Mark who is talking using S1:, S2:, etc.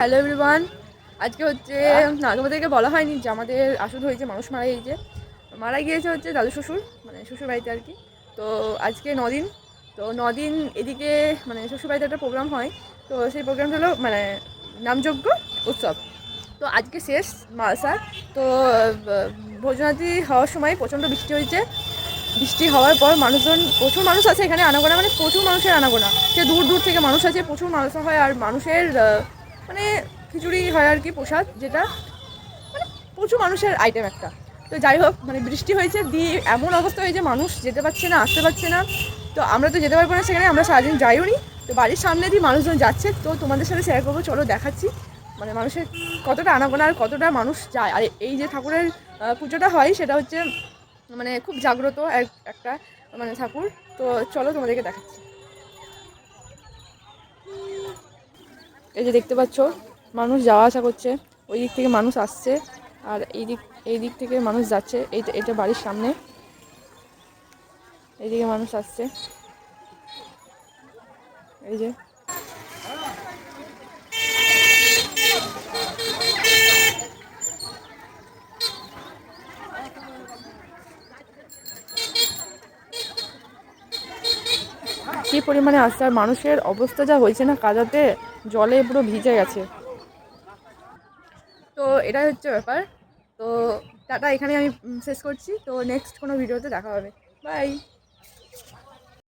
S1: Hello everyone. আজকে হচ্ছে না, তোমাদেরকে বলা হয়নি যে আমাদের আসলে হয়েছে মানুষ মারা গিয়েছে হচ্ছে দাদু শ্বশুর, মানে শ্বশুর বাড়িতে আর কি। তো আজকে 9 দিন। তো 9 দিন এদিকে মানে শ্বশুর বাড়িতে একটা প্রোগ্রাম হয়। তো সেই প্রোগ্রামটা হলো মানে নামযজ্ঞ উৎসব। তো আজকে শেষ মালসা। তো ভোজনাতি হওয়ার সময় প্রচণ্ড বৃষ্টি হয়েছে। বৃষ্টি হওয়ার পর প্রচুর মানুষ আছে এখানে, আনাগোনা মানে প্রচুর মানুষের আনাগোনা। সে দূর দূর থেকে মানুষ আছে, প্রচুর মানুষ হয়। আর মানুষের মানে খিচুড়ি হয় আর কি, প্রসাদ যেটা মানে প্রচুর মানুষের আইটেম একটা। তো যাই হোক, মানে বৃষ্টি হয়েছে দিয়ে এমন অবস্থা হয়েছে, মানুষ যেতে পারছে না, আসতে পারছে না। তো আমরা তো যেতে পারবো না সেখানে, আমরা সারাদিন যাইও নি। তো বাড়ির সামনে দিয়ে মানুষজন যাচ্ছে, তো তোমাদের সাথে শেয়ার করবো, চলো দেখাচ্ছি মানে মানুষের কতটা আনাগোনা আর কতটা মানুষ যায়। আর এই যে ঠাকুরের পুজোটা হয় সেটা হচ্ছে মানে খুব জাগ্রত একটা মানে ঠাকুর। তো চলো তোমাদেরকে দেখাচ্ছি। এই যে দেখতে পাচ্ছ, মানুষ যাওয়া আসা করছে, ওই দিক থেকে মানুষ আসছে, আর এই দিক থেকে মানুষ যাচ্ছে। এটা বাড়ির সামনে, এইদিকে মানুষ আসছে। এই যে কি পরিমাণে আসছে, আর মানুষের অবস্থা যা হয়েছে না, কাদাতে জলে পুরো ভিজে গেছে। তো এটাই হচ্ছে ব্যাপার। তো টাটা, এখানে আমি শেষ করছি। তো নেক্সট কোনো ভিডিওতে দেখা হবে। বাই।